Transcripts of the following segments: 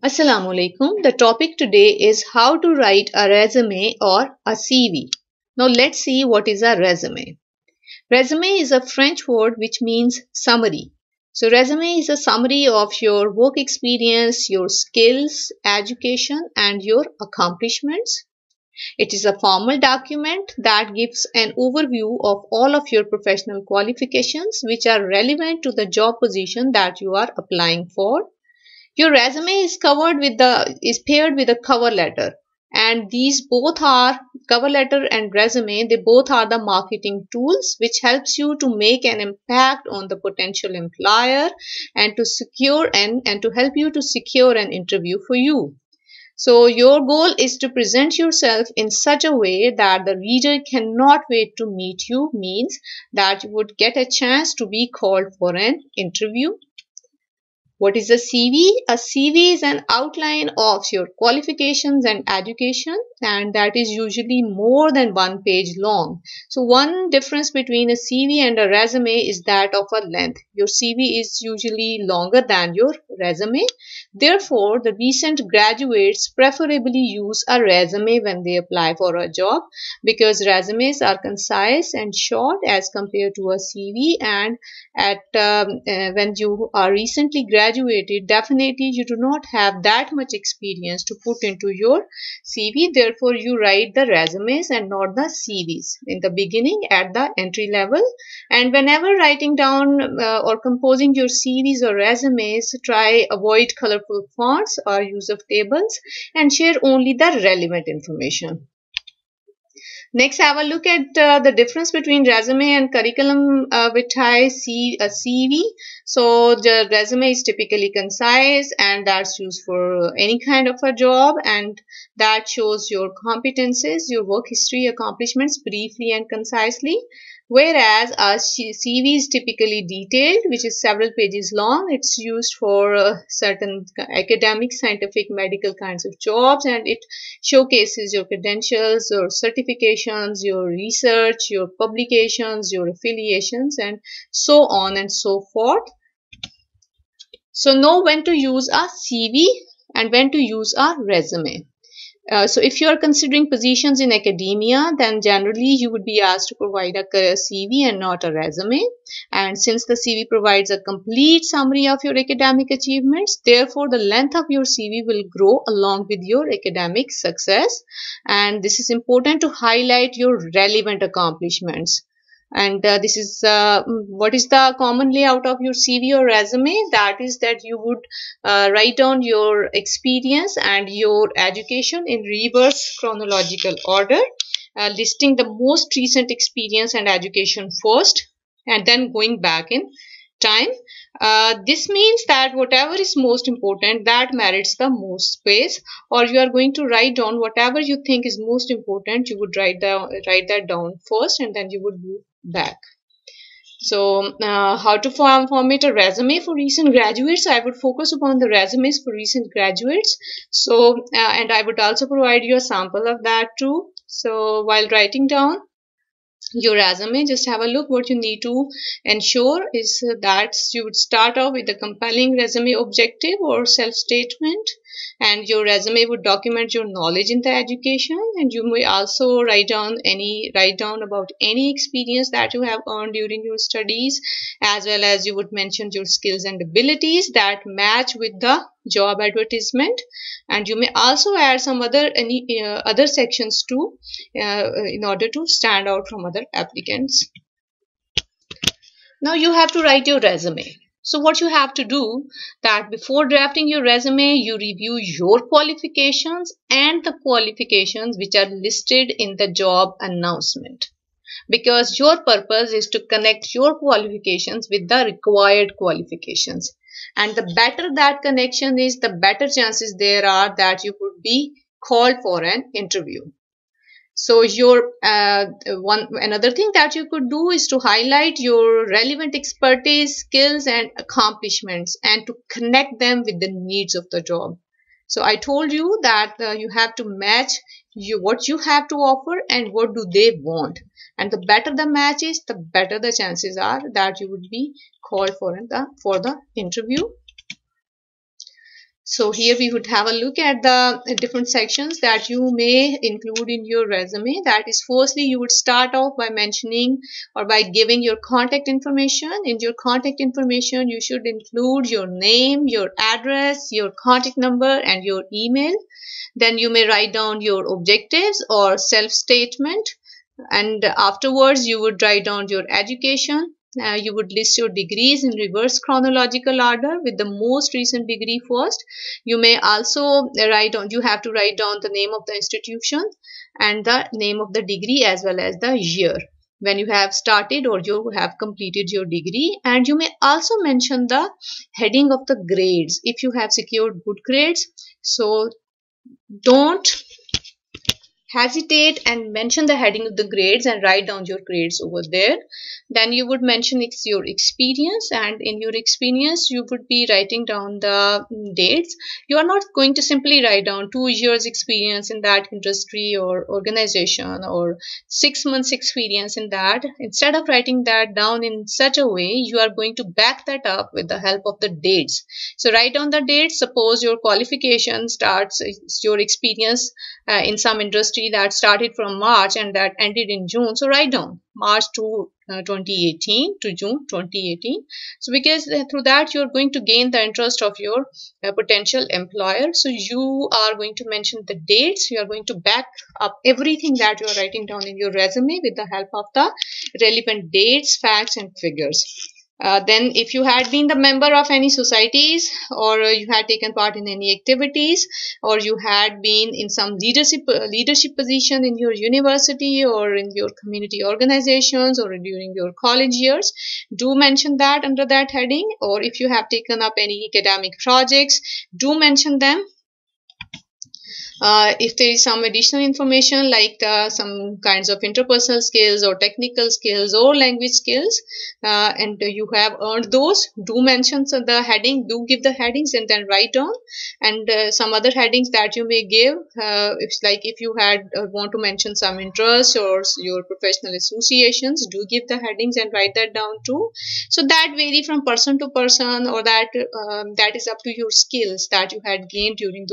Assalamu alaikum. The topic today is how to write a resume or a CV. Now let's see what is a resume. Resume is a French word which means summary. So resume is a summary of your work experience, your skills, education and your accomplishments. It is a formal document that gives an overview of all of your professional qualifications which are relevant to the job position that you are applying for. Your resume is paired with a cover letter, and these both are cover letter and resume. They both are the marketing tools which helps you to make an impact on the potential employer and to secure and to help you to secure an interview for you. So your goal is to present yourself in such a way that the reader cannot wait to meet you, means that you would get a chance to be called for an interview. What is a CV? A CV is an outline of your qualifications and education, and that is usually more than one page long. So one difference between a CV and a resume is that of a length. Your CV is usually longer than your resume. Therefore, the recent graduates preferably use a resume when they apply for a job, because resumes are concise and short as compared to a CV. And when you are recently graduated, definitely you do not have that much experience to put into your CV. Therefore, you write the resumes and not the CVs in the beginning at the entry level. And whenever writing down or composing your CVs or resumes, try avoid colorful fonts or use of tables and share only the relevant information. Next, have a look at the difference between resume and curriculum vitae CV. So the resume is typically concise and that's used for any kind of a job, and that shows your competences, your work history, accomplishments briefly and concisely. Whereas a CV is typically detailed, which is several pages long. It's used for certain academic, scientific, medical kinds of jobs, and it showcases your credentials, your certifications, your research, your publications, your affiliations, and so on and so forth. So know when to use a CV and when to use a resume. So if you are considering positions in academia, then generally you would be asked to provide a CV and not a resume. And since the CV provides a complete summary of your academic achievements, therefore the length of your CV will grow along with your academic success. And this is important to highlight your relevant accomplishments. And this is what is the common layout of your CV or resume. That is that you would write down your experience and your education in reverse chronological order, listing the most recent experience and education first and then going back in time. This means that whatever is most important, that merits the most space, or you are going to write down whatever you think is most important. You would write that down first and then you would move back. So how to format a resume for recent graduates? I would focus upon the resumes for recent graduates. So and I would also provide you a sample of that too. So while writing down your resume, just have a look. What you need to ensure is that you would start off with a compelling resume objective or self-statement, and your resume would document your knowledge in the education, and you may also write down about any experience that you have earned during your studies, as well as you would mention your skills and abilities that match with the job advertisement. And you may also add some other sections too in order to stand out from other applicants. Now you have to write your resume. So what you have to do, that before drafting your resume, you review your qualifications and the qualifications which are listed in the job announcement, because your purpose is to connect your qualifications with the required qualifications. And the better that connection is, the better chances there are that you would be called for an interview. So your another thing that you could do is to highlight your relevant expertise, skills and accomplishments, and to connect them with the needs of the job. So I told you that you have to match what you have to offer and what do they want. And the better the match is, the better the chances are that you would be called for the interview. So here we would have a look at the different sections that you may include in your resume. That is, firstly, you would start off by mentioning or by giving your contact information. In your contact information, you should include your name, your address, your contact number, and your email. Then you may write down your objectives or self-statement, and afterwards you would write down your education. You would list your degrees in reverse chronological order with the most recent degree first. You may also write down, you have to write down the name of the institution and the name of the degree as well as the year when you have started or you have completed your degree. And you may also mention the heading of the grades if you have secured good grades. So don't hesitate and mention the heading of the grades and write down your grades over there. Then you would mention it's your experience, and in your experience you would be writing down the dates. You are not going to simply write down 2 years experience in that industry or organization or 6 months experience in that. Instead of writing that down in such a way, you are going to back that up with the help of the dates. So write down the dates. Suppose your qualification starts, your experience in some industry that started from March and that ended in June. So write down March to 2018 to June 2018. So because through that you're going to gain the interest of your potential employer. So you are going to mention the dates. You are going to back up everything that you are writing down in your resume with the help of the relevant dates, facts, and figures. Then if you had been the member of any societies, or you had taken part in any activities, or you had been in some leadership position in your university or in your community organizations or during your college years, do mention that under that heading. Or if you have taken up any academic projects, do mention them. If there is some additional information like some kinds of interpersonal skills or technical skills or language skills, and you have earned those, do mention the heading, do give the headings and then write down. And some other headings that you may give, it's like if you had want to mention some interests or your professional associations, do give the headings and write that down too. So that vary from person to person, or that is up to your skills that you had gained during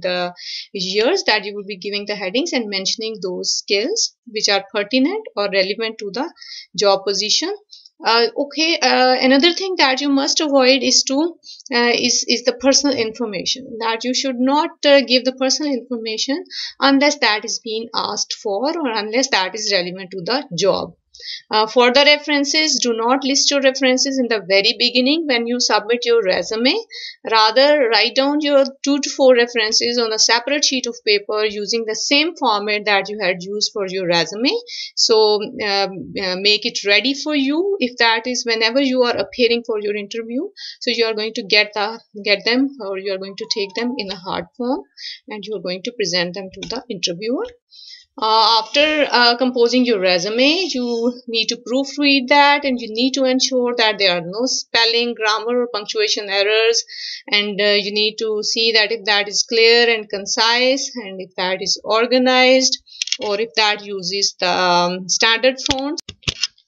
the years that you will be giving the headings and mentioning those skills which are pertinent or relevant to the job position. Another thing that you must avoid is the personal information. That you should not give the personal information unless that is being asked for or unless that is relevant to the job. For the references, do not list your references in the very beginning when you submit your resume. Rather, write down your 2 to 4 references on a separate sheet of paper using the same format that you had used for your resume. So make it ready for you if that is whenever you are appearing for your interview. So you are going to get them, or you are going to take them in a hard form and you are going to present them to the interviewer. After composing your resume, you need to proofread that, and you need to ensure that there are no spelling, grammar, or punctuation errors. And you need to see that if that is clear and concise, and if that is organized, or if that uses the standard fonts.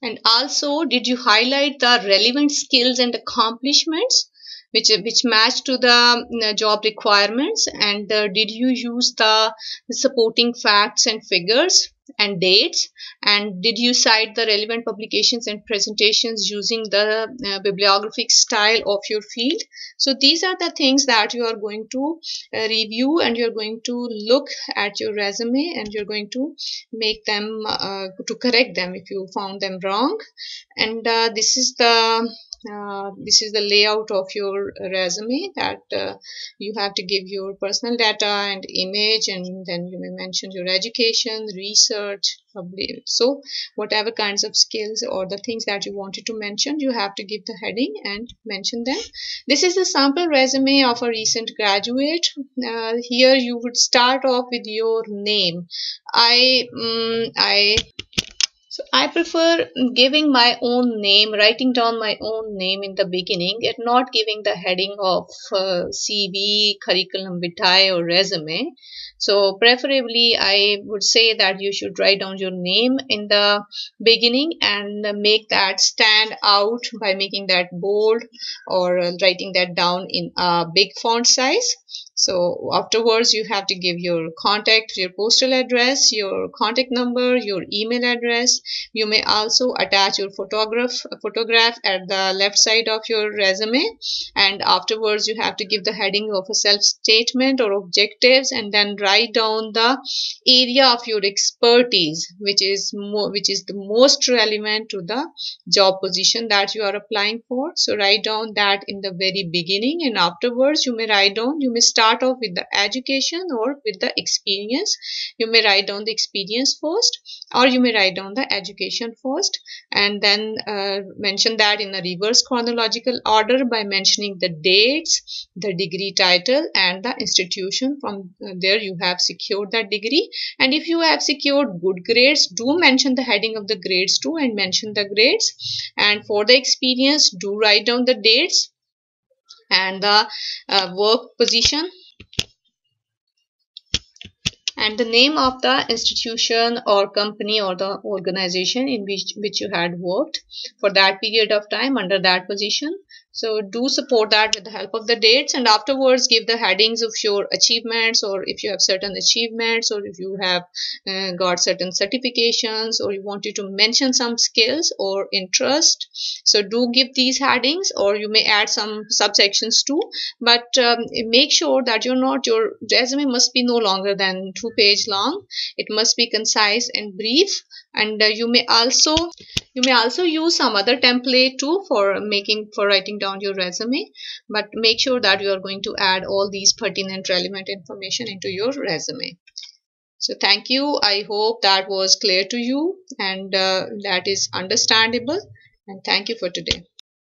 And also, did you highlight the relevant skills and accomplishments which match to the job requirements? And did you use the supporting facts and figures and dates? And did you cite the relevant publications and presentations using the bibliographic style of your field? So these are the things that you are going to review, and you're going to look at your resume, and you're going to make them to correct them if you found them wrong. And this is the layout of your resume, that you have to give your personal data and image, and then you may mention your education, research, so whatever kinds of skills or the things that you wanted to mention, you have to give the heading and mention them. This is the sample resume of a recent graduate. Here you would start off with your name. I prefer giving my own name, writing down my own name in the beginning, and not giving the heading of CV, curriculum vitae, or resume. So, preferably, I would say that you should write down your name in the beginning and make that stand out by making that bold or writing that down in a big font size. So afterwards, you have to give your contact, your postal address, your contact number, your email address. You may also attach your photograph at the left side of your resume. And afterwards, you have to give the heading of a self statement or objectives, and then write down the area of your expertise, which is the most relevant to the job position that you are applying for. So write down that in the very beginning, and afterwards you may start off with the education or with the experience. You may write down the experience first, or you may write down the education first, and then mention that in a reverse chronological order by mentioning the dates, the degree title, and the institution from there you have secured that degree. And if you have secured good grades, do mention the heading of the grades too and mention the grades. And for the experience, do write down the dates and the work position and the name of the institution or company or the organization in which you had worked for that period of time under that position. So do support that with the help of the dates, and afterwards give the headings of your achievements, or if you have certain achievements, or if you have got certain certifications, or you wanted to mention some skills or interest. So do give these headings, or you may add some subsections too, but make sure that your resume must be no longer than 2 page long. It must be concise and brief, and you may also use some other template too for writing down your resume, but make sure that you are going to add all these pertinent relevant information into your resume. So thank you. I hope that was clear to you and that is understandable, and thank you for today.